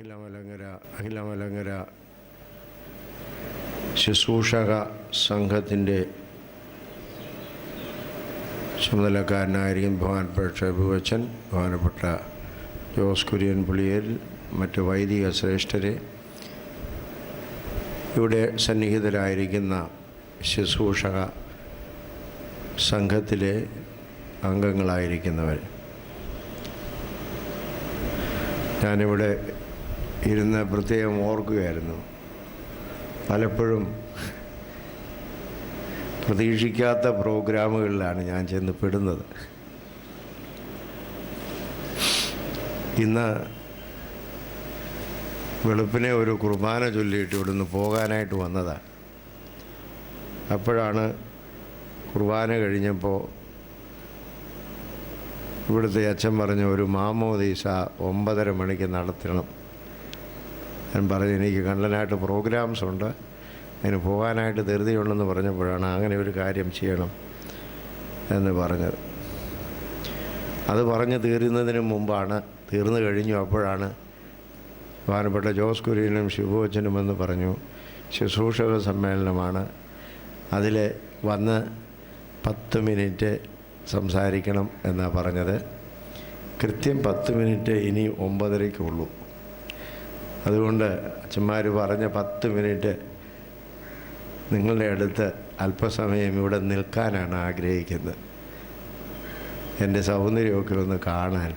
അഖിലമലങ്കര ശുശ്രൂഷക സംഘത്തിൻ്റെ ചുമതലക്കാരനായിരിക്കും ബഹുമാനപ്പെട്ട ഷൈബുവച്ചൻ, ബഹുമാനപ്പെട്ട ജോസ് കുര്യൻ പുളിയേൽ, മറ്റ് വൈദിക ശ്രേഷ്ഠരെ, ഇവിടെ സന്നിഹിതരായിരിക്കുന്ന ശുശ്രൂഷക സംഘത്തിലെ അംഗങ്ങളായിരിക്കുന്നവർ, ഞാനിവിടെ ഇരുന്ന് പ്രത്യേകം ഓർക്കുകയായിരുന്നു. പലപ്പോഴും പ്രതീക്ഷിക്കാത്ത പ്രോഗ്രാമുകളിലാണ് ഞാൻ ചെന്ന് പെടുന്നത്. ഇന്ന് വെളുപ്പിനെ ഒരു കുർബാന ചൊല്ലിയിട്ട് ഇവിടുന്ന് പോകാനായിട്ട് വന്നതാണ്. അപ്പോഴാണ് കുർബാന കഴിഞ്ഞപ്പോൾ ഇവിടുത്തെ അച്ഛൻ പറഞ്ഞ ഒരു മാമോദീസ 9:30 മണിക്ക് നടത്തണം. ഞാൻ പറഞ്ഞു എനിക്ക് കണ്ടനായിട്ട് പ്രോഗ്രാംസ് ഉണ്ട്, അതിന് പോകാനായിട്ട് ധൃതിയുണ്ടെന്ന് പറഞ്ഞപ്പോഴാണ് അങ്ങനെ ഒരു കാര്യം ചെയ്യണം എന്ന് പറഞ്ഞത്. അത് പറഞ്ഞ് തീരുന്നതിന് മുമ്പാണ്, തീർന്നു കഴിഞ്ഞു, അപ്പോഴാണ് ബഹുമാനപ്പെട്ട ജോസ് കുര്യനും ശിവോച്ചനും എന്ന് പറഞ്ഞു ശുശ്രൂഷക സമ്മേളനമാണ്, അതിൽ വന്ന് 10 മിനിറ്റ് സംസാരിക്കണം എന്നാണ് പറഞ്ഞത്. കൃത്യം 10 മിനിറ്റ് ഇനി 9:30 അതുകൊണ്ട് അച്ഛന്മാർ പറഞ്ഞ 10 മിനിറ്റ് നിങ്ങളുടെ അടുത്ത് അല്പസമയം ഇവിടെ നിൽക്കാനാണ് ആഗ്രഹിക്കുന്നത്, എൻ്റെ സൗന്ദര്യമൊക്കെ ഒന്ന് കാണാൻ.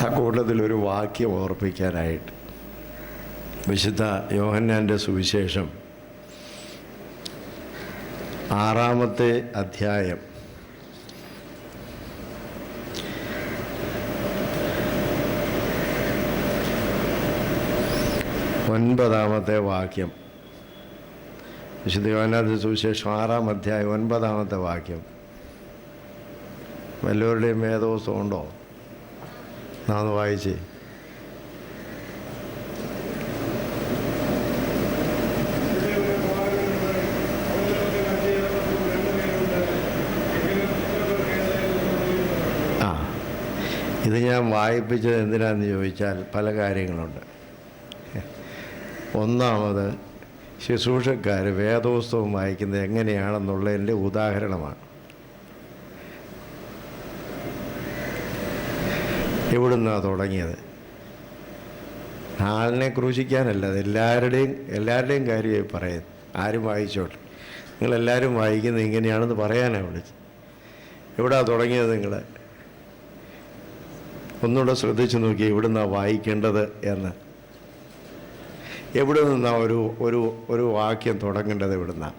ആ കൂട്ടത്തിലൊരു വാക്യം ഓർപ്പിക്കാനായിട്ട് വിശുദ്ധ യോഹന്നാൻ്റെ സുവിശേഷം 6-ാമത്തെ അധ്യായം 9-ാമത്തെ വാക്യം. വിശുദ്ധ യോഹന്നാൻ്റെ സുവിശേഷം 6-ാം അധ്യായം 9-ാമത്തെ വാക്യം. വല്ലവരുടെയും വേദോസ്തം ഉണ്ടോ? നാം വായിച്ചേ. ഇത് ഞാൻ വായിപ്പിച്ചത് എന്തിനാണെന്ന് ചോദിച്ചാൽ പല കാര്യങ്ങളുണ്ട്. ഒന്നാമത്, ശുശ്രൂഷക്കാർ വേദോസ്തവം വായിക്കുന്നത് എങ്ങനെയാണെന്നുള്ളതിൻ്റെ ഉദാഹരണമാണ്. എവിടുന്നാണ് തുടങ്ങിയത്? ആളിനെ ക്രൂശിക്കാനല്ല, അത് എല്ലാവരുടെയും കാര്യമായി പറയുന്നത്. ആരും വായിച്ചോട്ടെ, നിങ്ങളെല്ലാവരും വായിക്കുന്നത് ഇങ്ങനെയാണെന്ന് പറയാനാണ് വിളിച്ചത്. എവിടെയാണ് തുടങ്ങിയത്? നിങ്ങൾ ഒന്നുകൂടെ ശ്രദ്ധിച്ചു നോക്കി, എവിടുന്നാണ് വായിക്കേണ്ടത് എന്ന്. എവിടെ നിന്നാണ് ഒരു വാക്യം തുടങ്ങേണ്ടത്? എവിടുന്നാണ്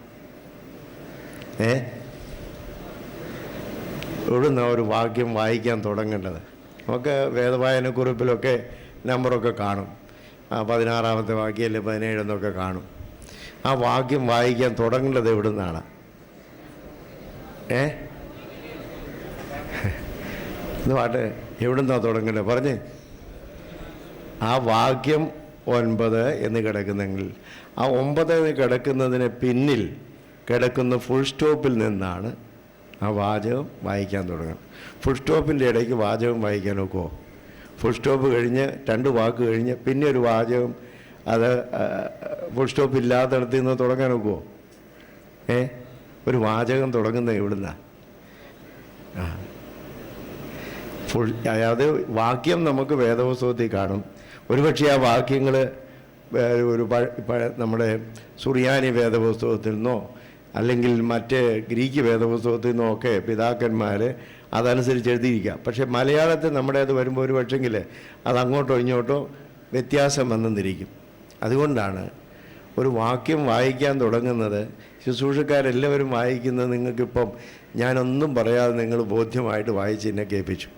എവിടുന്നാണ് ഒരു വാക്യം വായിക്കാൻ തുടങ്ങേണ്ടത്? നമുക്ക് വേദവായനക്കുറിപ്പിലൊക്കെ നമ്പറൊക്കെ കാണും. 16-ാമത്തെ വാക്യം അല്ലെ 17 എന്നൊക്കെ കാണും. ആ വാക്യം വായിക്കാൻ തുടങ്ങേണ്ടത് എവിടുന്നാണ്? എന്ന് പാട്ട് എവിടുന്നാണ് തുടങ്ങേണ്ടത്? പറഞ്ഞ്. ആ വാക്യം 9 എന്ന് കിടക്കുന്നെങ്കിൽ ആ 9 എന്ന് കിടക്കുന്നതിന് പിന്നിൽ കിടക്കുന്ന ഫുൾ സ്റ്റോപ്പിൽ നിന്നാണ് ആ വാചകം വായിക്കാൻ തുടങ്ങുന്നത്. ഫുൾ സ്റ്റോപ്പിൻ്റെ ഇടയ്ക്ക് വാചകം വായിക്കാൻ നോക്കുമോ? ഫുൾ സ്റ്റോപ്പ് കഴിഞ്ഞ് 2 വാക്ക് കഴിഞ്ഞ് പിന്നെ ഒരു വാചകം, അത് ഫുൾ സ്റ്റോപ്പ് ഇല്ലാത്തടത്ത് നിന്ന് തുടങ്ങാൻ നോക്കുമോ? ഒരു വാചകം തുടങ്ങുന്നത് എവിടുന്നാണ്? അതായത് വാക്യം നമുക്ക് വേദപുസ്തകത്തിൽ കാണും. ഒരുപക്ഷെ ആ വാക്യങ്ങൾ നമ്മുടെ സുറിയാനി വേദപുസ്തകത്തിൽ നിന്നോ അല്ലെങ്കിൽ മറ്റ് ഗ്രീക്ക് വേദപുസ്തകത്തിൽ നിന്നോ ഒക്കെ പിതാക്കന്മാർ അതനുസരിച്ച് എഴുതിയിരിക്കാം. പക്ഷേ മലയാളത്തിൽ നമ്മുടെ അത് വരുമ്പോൾ ഒരു പക്ഷെങ്കിൽ അത് അങ്ങോട്ടോ ഇങ്ങോട്ടോ വ്യത്യാസം വന്നെന്നിരിക്കും. അതുകൊണ്ടാണ് ഒരു വാക്യം വായിക്കാൻ തുടങ്ങുന്നത്. ശുശ്രൂഷക്കാരെല്ലാവരും വായിക്കുന്നത് നിങ്ങൾക്കിപ്പം ഞാനൊന്നും പറയാതെ നിങ്ങൾ ബോധ്യമായിട്ട് വായിച്ച് എന്നെ കേൾപ്പിച്ചു.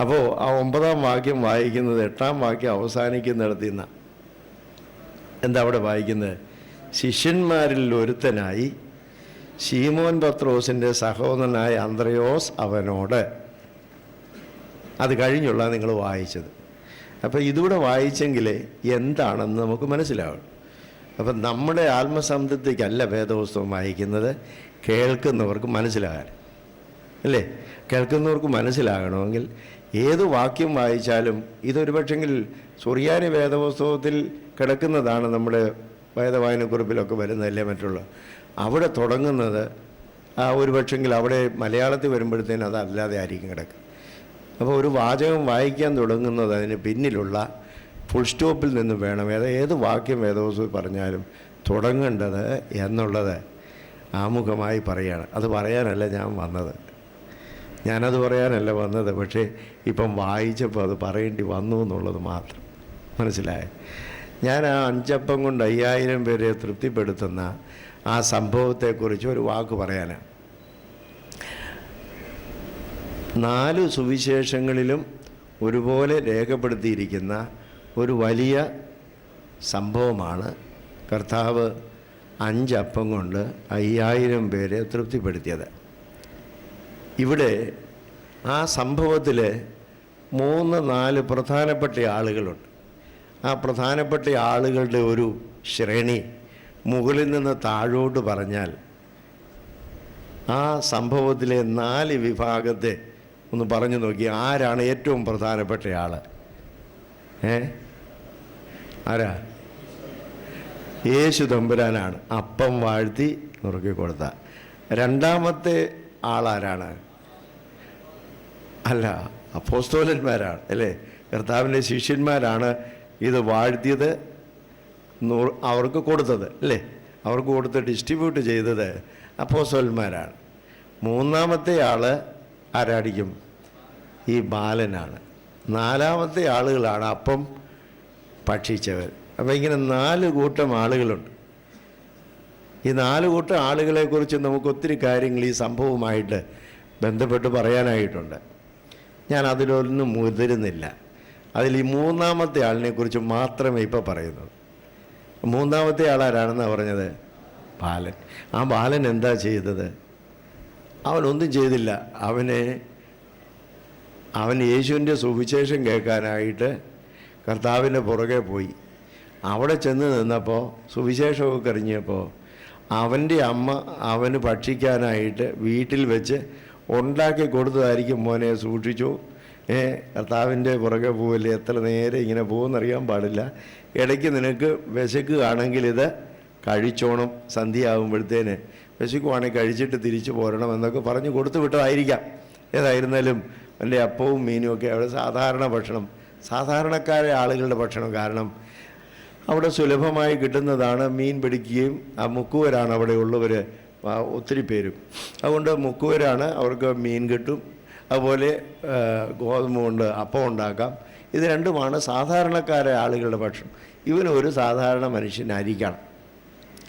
അപ്പോൾ ആ 9-ാം വാക്യം വായിക്കുന്നത് 8-ാം വാക്യം അവസാനിക്കുന്നിടത്തു നിന്നാണ്. എന്താ അവിടെ വായിക്കുന്നത്? ശിഷ്യന്മാരിൽ ഒരുത്തനായി ശീമോൻ പത്രോസിൻ്റെ സഹോദരനായ അന്ത്രയോസ് അവനോട്. അത് കഴിഞ്ഞുള്ള നിങ്ങൾ വായിച്ചത്. അപ്പോൾ ഇതുകൂടെ വായിച്ചെങ്കിലേ എന്താണെന്ന് നമുക്ക് മനസ്സിലാവും. അപ്പം നമ്മുടെ ആത്മസംതൃപ്തിക്കല്ല വേദപുസ്തകം വായിക്കുന്നത്, കേൾക്കുന്നവർക്ക് മനസ്സിലാകാൻ, അല്ലേ? കേൾക്കുന്നവർക്ക് മനസ്സിലാകണമെങ്കിൽ ഏത് വാക്യം വായിച്ചാലും ഇതൊരു പക്ഷെങ്കിൽ സുറിയാനി വേദപുസ്തകത്തിൽ കിടക്കുന്നതാണ്, നമ്മുടെ വേദവായനക്കുറിപ്പിലൊക്കെ വരുന്നതല്ലേ മറ്റുള്ള അവിടെ തുടങ്ങുന്നത് ഒരു പക്ഷെങ്കിൽ അവിടെ മലയാളത്തിൽ വരുമ്പോഴത്തേനും അതല്ലാതെ ആയിരിക്കും കിടക്കുക. അപ്പോൾ ഒരു വാചകം വായിക്കാൻ തുടങ്ങുന്നത് അതിന് പിന്നിലുള്ള ഫുൾ സ്റ്റോപ്പിൽ നിന്ന് വേണം ഏത് വാക്യം വേദപുസ്തകത്തിൽ പറഞ്ഞാലും തുടങ്ങേണ്ടത് എന്നുള്ളത് ആമുഖമായി പറയുകയാണ്. അത് പറയാനല്ല ഞാൻ വന്നത്, ഞാനത് പറയാനല്ല വന്നത്, പക്ഷേ ഇപ്പം വായിച്ചപ്പോൾ അത് പറയേണ്ടി വന്നു എന്നുള്ളത് മാത്രം മനസ്സിലായി. ഞാൻ ആ 5 അപ്പം കൊണ്ട് 5000 പേരെ തൃപ്തിപ്പെടുത്തുന്ന ആ സംഭവത്തെക്കുറിച്ച് ഒരു വാക്ക് പറയാനാണ്. 4 സുവിശേഷങ്ങളിലും ഒരുപോലെ രേഖപ്പെടുത്തിയിരിക്കുന്ന ഒരു വലിയ സംഭവമാണ് കർത്താവ് 5 അപ്പം കൊണ്ട് 5000 പേരെ തൃപ്തിപ്പെടുത്തിയത്. ഇവിടെ ആ സംഭവത്തിൽ 3-4 പ്രധാനപ്പെട്ട ആളുകളുണ്ട്. ആ പ്രധാനപ്പെട്ട ആളുകളുടെ ഒരു ശ്രേണി മുകളിൽ നിന്ന് താഴോട്ട് പറഞ്ഞാൽ ആ സംഭവത്തിലെ 4 വിഭാഗത്തെ ഒന്ന് പറഞ്ഞു നോക്കി. ആരാണ് ഏറ്റവും പ്രധാനപ്പെട്ട ആൾ? ആരാ? യേശു തമ്പുരാനാണ് അപ്പം വാഴ്ത്തി നുറുക്കി കൊടുത്ത. രണ്ടാമത്തെ ആളാരാണ്? അല്ല, അപ്പോസ്തലന്മാരാണ്, അല്ലേ? കർത്താവിൻ്റെ ശിഷ്യന്മാരാണ് ഇത് വാഴ്ത്തിയത്, അവർക്ക് കൊടുത്തത്, അല്ലേ? അവർക്ക് കൊടുത്ത് ഡിസ്ട്രിബ്യൂട്ട് ചെയ്തത് അപ്പോസ്തലന്മാരാണ്. മൂന്നാമത്തെ ആൾ ആരായിരിക്കും? ഈ ബാലനാണ്. 4ാമത്തെ ആളുകളാണ് അപ്പം ഭക്ഷിച്ചവർ. അപ്പോൾ ഇങ്ങനെ 4 കൂട്ടം ആളുകളുണ്ട്. ഈ 4 കൂട്ടം ആളുകളെക്കുറിച്ച് നമുക്ക് ഒത്തിരി കാര്യങ്ങൾ ഈ സംഭവവുമായിട്ട് ബന്ധപ്പെട്ട് പറയാനായിട്ടുണ്ട്. ഞാൻ അതിലൊന്നും മുതിരുന്നില്ല. അതിൽ ഈ 3ാമത്തെ ആളിനെക്കുറിച്ച് മാത്രമേ ഇപ്പോൾ പറയുന്നുള്ളൂ. 3ാമത്തെ ആളാരാണെന്നാണ് പറഞ്ഞത്? ബാലൻ. ആ ബാലൻ എന്താ ചെയ്തത്? അവനൊന്നും ചെയ്തില്ല. അവൻ യേശുവിൻ്റെ സുവിശേഷം കേൾക്കാനായിട്ട് കർത്താവിൻ്റെ പുറകെ പോയി. അവിടെ ചെന്ന് നിന്നപ്പോൾ സുവിശേഷമൊക്കെ അറിഞ്ഞപ്പോൾ അവൻ്റെ അമ്മ അവന് ഭക്ഷിക്കാനായിട്ട് വീട്ടിൽ വെച്ച് ഉണ്ടാക്കി കൊടുത്തതായിരിക്കും. മോനെ സൂക്ഷിച്ചു, കർത്താവിൻ്റെ പുറകെ പോവില്ലേ, എത്ര നേരം ഇങ്ങനെ പോകുമെന്നറിയാൻ പാടില്ല, ഇടയ്ക്ക് നിനക്ക് വിശക്കുകയാണെങ്കിൽ ഇത് കഴിച്ചോണം, സന്ധ്യയാകുമ്പോഴത്തേന് വിശക്കുവാണെങ്കിൽ കഴിച്ചിട്ട് തിരിച്ചു പോരണം എന്നൊക്കെ പറഞ്ഞ് കൊടുത്തു വിട്ടതായിരിക്കാം. ഏതായിരുന്നാലും എൻ്റെ അപ്പവും മീനും ഒക്കെ അവിടെ സാധാരണ ഭക്ഷണം, സാധാരണക്കാരെ ആളുകളുടെ ഭക്ഷണം. കാരണം അവിടെ സുലഭമായി കിട്ടുന്നതാണ്. മീൻ പിടിക്കുകയും മുക്കുവരാണ് അവിടെ ഉള്ളവർ ഒത്തിരി പേരും. അതുകൊണ്ട് മുക്കുവരാണ്, അവർക്ക് മീൻ കിട്ടും. അതുപോലെ ഗോതമ്പ് കൊണ്ട് അപ്പം ഉണ്ടാക്കാം. ഇത് രണ്ടുമാണ് സാധാരണക്കാരെ ആളുകളുടെ ഭക്ഷണം. ഇവനൊരു സാധാരണ മനുഷ്യനായിരിക്കണം,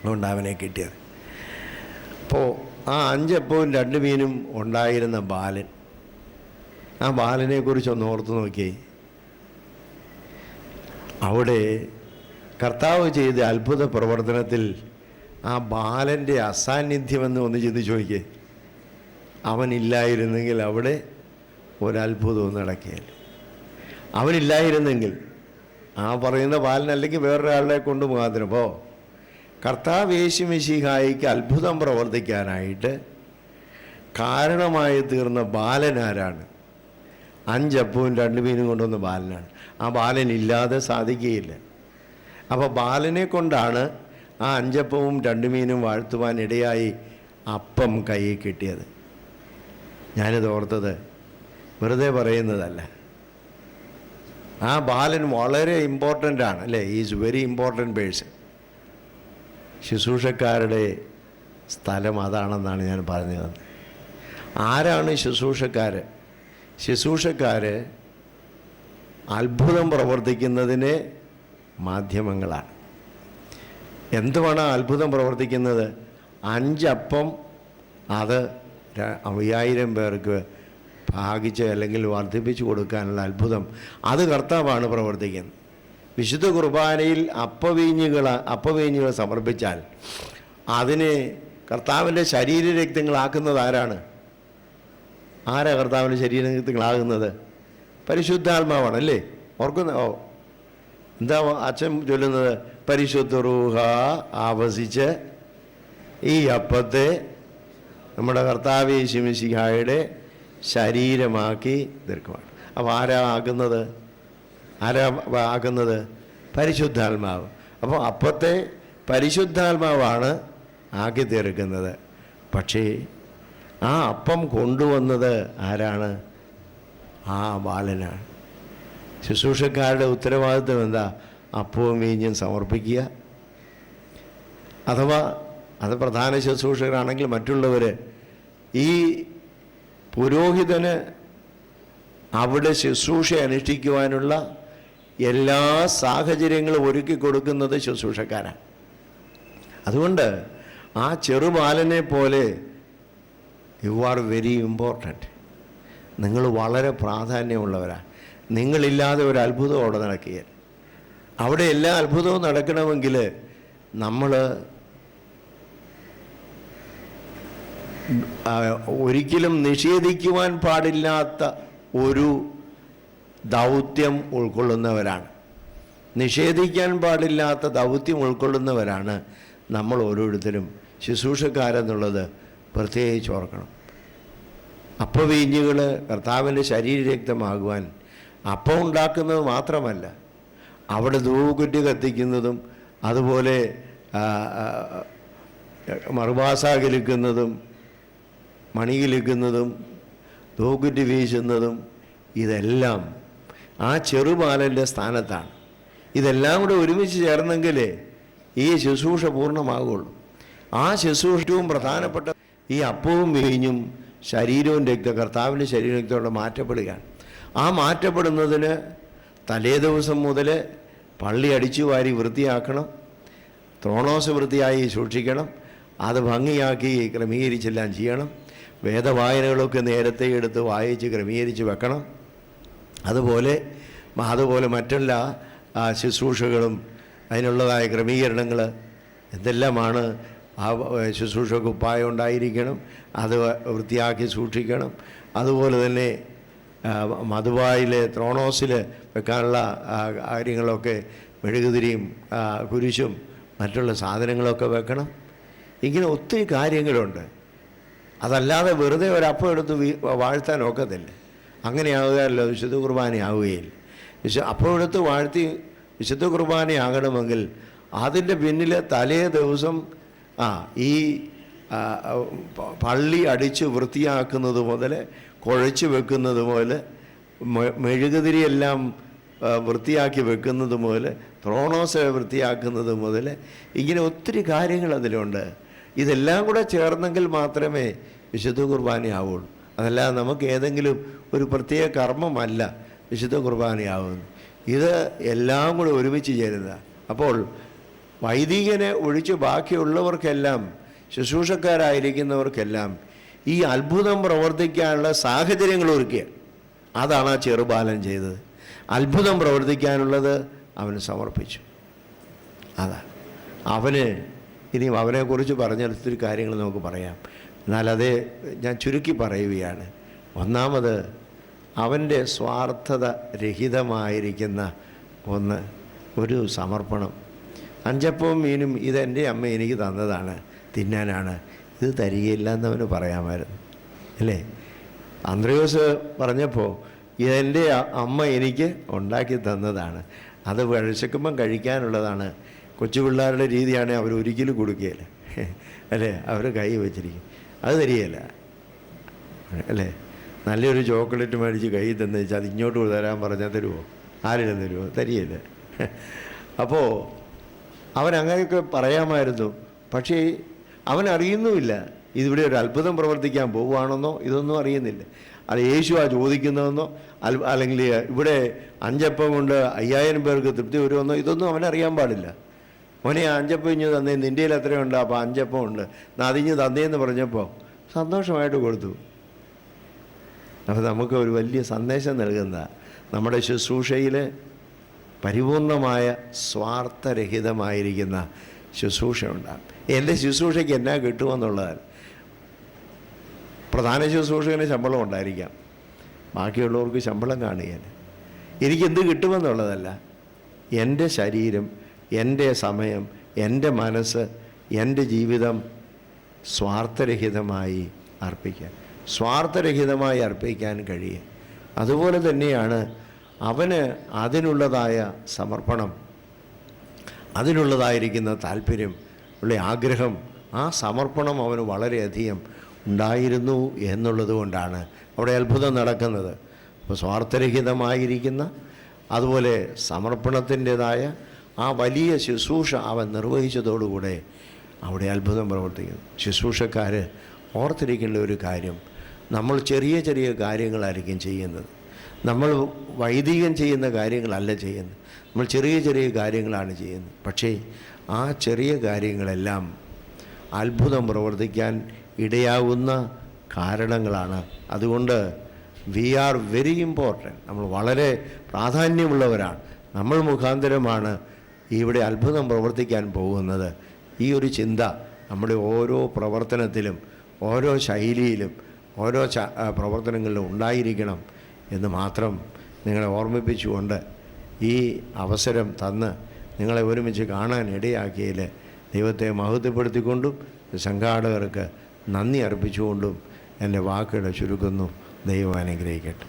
അതുകൊണ്ട് അവനെ കിട്ടിയത്. അപ്പോൾ ആ 5 അപ്പവും 2 മീനും ഉണ്ടായിരുന്ന ബാലൻ, ആ ബാലനെക്കുറിച്ചൊന്ന് ഓർത്ത് നോക്കിയേ. അവിടെ കർത്താവ് ചെയ്ത അത്ഭുത പ്രവർത്തനത്തിൽ ആ ബാലൻ്റെ അസാന്നിധ്യമെന്ന് ഒന്ന് ചിന്തിച്ച് നോക്കിയേ. അവനില്ലായിരുന്നെങ്കിൽ അവിടെ ഒരത്ഭുതവും നടക്കുകയില്ല. അവനില്ലായിരുന്നെങ്കിൽ ആ പറയുന്ന ബാലൻ അല്ലെങ്കിൽ വേറൊരാളെ കൊണ്ട് മുഖാന്തരപ്പോൾ കർത്താവ് യേശു മിശിഹായിക്ക് അത്ഭുതം പ്രവർത്തിക്കാനായിട്ട് കാരണമായി തീർന്ന ബാലനാരാണ്? 5 അപ്പവും 2 മീനും കൊണ്ടുവന്ന ബാലനാണ്. ആ ബാലനില്ലാതെ സാധിക്കുകയില്ല. അപ്പോൾ ബാലനെ കൊണ്ടാണ് ആ 5 അപ്പവും 2 മീനും വാഴ്ത്തുവാൻ ഇടയായി അപ്പം കയ്യിൽ കിട്ടിയത്. ഞാനിത് ഓർത്തത് വെറുതെ പറയുന്നതല്ല. ആ ബാലൻ വളരെ ഇമ്പോർട്ടൻ്റ് ആണ്, അല്ലേ? Is very important person. ശുശ്രൂഷക്കാരുടെ സ്ഥലം അതാണെന്നാണ് ഞാൻ പറഞ്ഞു തന്നത്. ആരാണ് ശുശ്രൂഷക്കാർ? ശുശ്രൂഷക്കാർ അത്ഭുതം പ്രവർത്തിക്കുന്നതിന് മാധ്യമങ്ങളാണ്. എന്തുമാണ് അത്ഭുതം പ്രവർത്തിക്കുന്നത്? 5 അപ്പം അത് 5000 പേർക്ക് ഭാഗിച്ച് അല്ലെങ്കിൽ വർദ്ധിപ്പിച്ചു കൊടുക്കാനുള്ള അത്ഭുതം അത് കർത്താവാണ് പ്രവർത്തിക്കുന്നത്. വിശുദ്ധ കുർബാനയിൽ അപ്പവീഞ്ഞുകൾ സമർപ്പിച്ചാൽ അതിനെ കർത്താവിൻ്റെ ശരീരരക്തങ്ങളാക്കുന്നത് ആരാണ്? ആരാ കർത്താവിൻ്റെ ശരീരരക്തങ്ങളാകുന്നത്? പരിശുദ്ധാത്മാവാണ്, അല്ലേ? ഓർക്കുന്ന എന്താ അച്ഛൻ ചൊല്ലുന്നത്? പരിശുദ്ധ റൂഹ ആവസിച്ച് ഈ അപ്പത്തെ നമ്മുടെ കർത്താവ് യേശു മിശിഹായുടെ ശരീരമാക്കി തീർക്കുവാണ്. അപ്പോൾ ആരാ ആകുന്നത്? പരിശുദ്ധാത്മാവ്. അപ്പോൾ അപ്പത്തെ പരിശുദ്ധാത്മാവാണ് ആക്കി തീർക്കുന്നത്. പക്ഷേ ആ അപ്പം കൊണ്ടുവന്നത് ആരാണ്? ആ ബാലനാണ്. ശുശ്രൂഷക്കാരുടെ ഉത്തരവാദിത്വം എന്താ? അപ്പവും വീഞ്ഞും സമർപ്പിക്കുക. അഥവാ അത് പ്രധാന ശുശ്രൂഷകരാണെങ്കിൽ മറ്റുള്ളവർ ഈ പുരോഹിതന് അവിടെ ശുശ്രൂഷ അനുഷ്ഠിക്കുവാനുള്ള എല്ലാ സാഹചര്യങ്ങളും ഒരുക്കി കൊടുക്കുന്നത് ശുശ്രൂഷക്കാരാണ്. അതുകൊണ്ട് ആ ചെറുബാലനെ പോലെ യു ആർ വെരി ഇമ്പോർട്ടൻറ്റ്. നിങ്ങൾ വളരെ പ്രാധാന്യമുള്ളവരാണ്. നിങ്ങളില്ലാതെ ഒരു അത്ഭുതം അവിടെ നടക്കുകയില്ല. അവിടെ എല്ലാ അത്ഭുതവും നടക്കണമെങ്കിൽ നമ്മൾ ഒരിക്കലും നിഷേധിക്കുവാൻ പാടില്ലാത്ത ഒരു ദൗത്യം ഉൾക്കൊള്ളുന്നവരാണ്. നിഷേധിക്കാൻ പാടില്ലാത്ത ദൗത്യം ഉൾക്കൊള്ളുന്നവരാണ് നമ്മൾ ഓരോരുത്തരും. ശുശ്രൂഷക്കാരെന്നുള്ളത് പ്രത്യേകിച്ച് ഓർക്കണം. അപ്പവീഞ്ഞുകൾ കർത്താവിൻ്റെ ശരീരരക്തമാകുവാൻ അപ്പം ഉണ്ടാക്കുന്നത് മാത്രമല്ല, അവിടെ ധൂകുറ്റി കത്തിക്കുന്നതും അതുപോലെ മറുഭാസാകിലിക്കുന്നതും മണികിലിക്കുന്നതും ധൂകുറ്റി വീശുന്നതും ഇതെല്ലാം ആ ചെറുബാലൻ്റെ സ്ഥാനത്താണ്. ഇതെല്ലാം കൂടെ ഒരുമിച്ച് ചേർന്നെങ്കിലേ ഈ ശുശ്രൂഷ പൂർണ്ണമാകുള്ളൂ. ആ ശുശ്രൂഷവും പ്രധാനപ്പെട്ട ഈ അപ്പവും വീഞ്ഞും ശരീരവും കർത്താവിൻ്റെ ശരീരത്തോടെ മാറ്റപ്പെടുകയാണ്. ആ മാറ്റപ്പെടുന്നതിന് തലേ ദിവസം മുതൽ പള്ളി അടിച്ചു വാരി വൃത്തിയാക്കണം, ത്രോണോസ് വൃത്തിയായി സൂക്ഷിക്കണം, അത് ഭംഗിയാക്കി ക്രമീകരിച്ചെല്ലാം ചെയ്യണം. വേദവായനകളൊക്കെ നേരത്തെ എടുത്ത് വായിച്ച് ക്രമീകരിച്ച് വെക്കണം. അതുപോലെ മറ്റെല്ലാ ശുശ്രൂഷകളും അതിനുള്ളതായ ക്രമീകരണങ്ങൾ എന്തെല്ലാമാണ്. ആ ശുശ്രൂഷക്ക് ഉപ്പായം ഉണ്ടായിരിക്കണം, അത് വൃത്തിയാക്കി സൂക്ഷിക്കണം. അതുപോലെ തന്നെ മധുവായിൽ ത്രോണോസിൽ വെക്കാനുള്ള കാര്യങ്ങളൊക്കെ മെഴുകുതിരിയും കുരിശും മറ്റുള്ള സാധനങ്ങളൊക്കെ വെക്കണം. ഇങ്ങനെ ഒത്തിരി കാര്യങ്ങളുണ്ട്. അതല്ലാതെ വെറുതെ ഒരപ്പം എടുത്ത് വാഴ്ത്താൻ ഒക്കത്തില്ല. അങ്ങനെയാവുകയല്ലോ വിശുദ്ധ കുർബാനയാവുകയില്ല. അപ്പം എടുത്ത് വാഴ്ത്തി വിശുദ്ധ കുർബാനയാകണമെങ്കിൽ അതിൻ്റെ പിന്നിൽ തലേ ദിവസം ഈ പള്ളി അടിച്ച് വൃത്തിയാക്കുന്നത് മുതൽ കുഴച്ച് വെക്കുന്നത് മുതൽ മെഴുകുതിരിയെല്ലാം വൃത്തിയാക്കി വെക്കുന്നത് മുതൽ ത്രോണോസ് വൃത്തിയാക്കുന്നത് മുതൽ ഇങ്ങനെ ഒത്തിരി കാര്യങ്ങൾ അതിലുണ്ട്. ഇതെല്ലാം കൂടെ ചേർന്നെങ്കിൽ മാത്രമേ വിശുദ്ധ കുർബാനയാവുള്ളൂ. അതല്ലാതെ നമുക്ക് ഏതെങ്കിലും ഒരു പ്രത്യേക കർമ്മമല്ല വിശുദ്ധ കുർബാനയാവുന്നു. ഇത് എല്ലാം കൂടെ ഒരുമിച്ച് ചേരുന്നതാണ്. അപ്പോൾ വൈദികനെ ഒഴിച്ച് ബാക്കിയുള്ളവർക്കെല്ലാം, ശുശ്രൂഷക്കാരായിരിക്കുന്നവർക്കെല്ലാം ഈ അത്ഭുതം പ്രവർത്തിക്കാനുള്ള സാഹചര്യങ്ങൾ ഒരുക്കുക. അതാണ് ആ ചെറുബാലൻ ചെയ്തത്. അത്ഭുതം പ്രവർത്തിക്കാനുള്ളത് അവന് സമർപ്പിച്ചു. അതാണ് ഇനി അവനെക്കുറിച്ച് പറഞ്ഞാൽ ഒത്തിരി കാര്യങ്ങൾ നമുക്ക് പറയാം. എന്നാൽ അത് ഞാൻ ചുരുക്കി പറയുകയാണ്. ഒന്നാമത് അവൻ്റെ സ്വാർത്ഥത രഹിതമായിരിക്കുന്ന ഒരു സമർപ്പണം. അഞ്ചപ്പവും മീനും ഇതെൻ്റെ അമ്മ എനിക്ക് തന്നതാണ്, തിന്നാനാണ്, ഇത് തരികയില്ല എന്നവന് പറയാമായിരുന്നു, അല്ലേ? അന്ത്രയോസ് പറഞ്ഞപ്പോൾ ഇതെൻ്റെ അമ്മ എനിക്ക് ഉണ്ടാക്കി തന്നതാണ്, അത് വിശക്കുമ്പം കഴിക്കാനുള്ളതാണ്. കൊച്ചു പിള്ളേരുടെ രീതിയാണ് അവർ ഒരിക്കലും കൊടുക്കുകയില്ല, അല്ലേ? അവർ കൈ വെച്ചിരിക്കും, അത് തരികയില്ല, അല്ലേ? നല്ലൊരു ചോക്ലേറ്റ് മേടിച്ച് കൈ തന്നു വെച്ചാൽ അത് ഇങ്ങോട്ട് തരാൻ പറഞ്ഞാൽ തരുമോ? ആരെങ്കിലും തരുമോ? തരികയില്ല. അപ്പോൾ അവനങ്ങനെയൊക്കെ പറയാമായിരുന്നു. പക്ഷേ അവനറിയുന്നുമില്ല ഇതിവിടെ ഒരു അത്ഭുതം പ്രവർത്തിക്കാൻ പോവുകയാണെന്നോ ഇതൊന്നും അറിയുന്നില്ല. അത് യേശുവാ ചോദിക്കുന്നതെന്നോ അല്ലെങ്കിൽ ഇവിടെ 5 അപ്പം കൊണ്ട് 5000 പേർക്ക് തൃപ്തി വരുമെന്നോ ഇതൊന്നും അവനറിയാൻ പാടില്ല. മോനെ 5 അപ്പം ഇഞ്ഞ് തന്നേ, നിൻ്റെ കയ്യിൽ എത്രയുണ്ട്? അപ്പോൾ 5 അപ്പം ഉണ്ട്, അതിഞ്ഞ് തന്നേന്ന് പറഞ്ഞപ്പോൾ സന്തോഷമായിട്ട് കൊടുത്തു. അപ്പോൾ നമുക്ക് ഒരു വലിയ സന്ദേശം നൽകുന്ന നമ്മുടെ ശുശ്രൂഷയിൽ പരിപൂർണമായ സ്വാർത്ഥരഹിതമായിരിക്കുന്ന ശുശ്രൂഷ ഉണ്ടാകും. എൻ്റെ ശുശ്രൂഷയ്ക്ക് എന്നാ കിട്ടുമെന്നുള്ളതാണ്. പ്രധാന ശുശ്രൂഷകന് ശമ്പളം ഉണ്ടായിരിക്കാം, ബാക്കിയുള്ളവർക്ക് ശമ്പളം കാണുകയില്ല. എനിക്കെന്ത് കിട്ടുമെന്നുള്ളതല്ല, എൻ്റെ ശരീരം എൻ്റെ സമയം, എൻ്റെ മനസ്സ്, എൻ്റെ ജീവിതം സ്വാർത്ഥരഹിതമായി അർപ്പിക്കാൻ, സ്വാർത്ഥരഹിതമായി അർപ്പിക്കാൻ കഴിയും. അതുപോലെ തന്നെയാണ് അവന് അതിനുള്ളതായ സമർപ്പണം, അതിനുള്ളതായിരിക്കുന്ന താല്പര്യം, ഉള്ള ആഗ്രഹം, ആ സമർപ്പണം അവന് വളരെയധികം ഉണ്ടായിരുന്നു എന്നുള്ളത് കൊണ്ടാണ് അവിടെ അത്ഭുതം നടക്കുന്നത്. അപ്പോൾ സ്വാർത്ഥരഹിതമായിരിക്കുന്ന അതുപോലെ സമർപ്പണത്തിൻ്റെതായ ആ വലിയ ശുശ്രൂഷ അവൻ നിർവഹിച്ചതോടുകൂടെ അവിടെ അത്ഭുതം പ്രവർത്തിക്കുന്നു. ശുശ്രൂഷക്കാർ ഓർത്തിരിക്കേണ്ട ഒരു കാര്യം, നമ്മൾ ചെറിയ ചെറിയ കാര്യങ്ങളായിരിക്കും ചെയ്യുന്നത്. നമ്മൾ വൈദികം ചെയ്യുന്ന കാര്യങ്ങളല്ല ചെയ്യുന്നത്, നമ്മൾ ചെറിയ ചെറിയ കാര്യങ്ങളാണ് ചെയ്യുന്നത്. പക്ഷേ ആ ചെറിയ കാര്യങ്ങളെല്ലാം അത്ഭുതം പ്രവർത്തിക്കാൻ ഇടയാകുന്ന കാരണങ്ങളാണ്. അതുകൊണ്ട് വി ആർ വെരി ഇമ്പോർട്ടൻറ്റ്, നമ്മൾ വളരെ പ്രാധാന്യമുള്ളവരാണ്. നമ്മൾ മുഖാന്തരമാണ് ഇവിടെ അത്ഭുതം പ്രവർത്തിക്കാൻ പോകുന്നത്. ഈ ഒരു ചിന്ത നമ്മുടെ ഓരോ പ്രവർത്തനത്തിലും, ഓരോ ശൈലിയിലും, ഓരോ പ്രവർത്തനങ്ങളിലും ഉണ്ടായിരിക്കണം എന്ന് മാത്രം നിങ്ങളെ ഓർമ്മിപ്പിച്ചുകൊണ്ട് ഈ അവസരം തന്ന് നിങ്ങളെ ഒരുമിച്ച് കാണാൻ ഇടയാക്കിയതിൽ ദൈവത്തെ മഹത്വപ്പെടുത്തിക്കൊണ്ടും സംഘാടകർക്ക് നന്ദി അർപ്പിച്ചുകൊണ്ടും എൻ്റെ വാക്കുകളെ ചുരുക്കുന്നു. ദൈവം അനുഗ്രഹിക്കട്ടെ.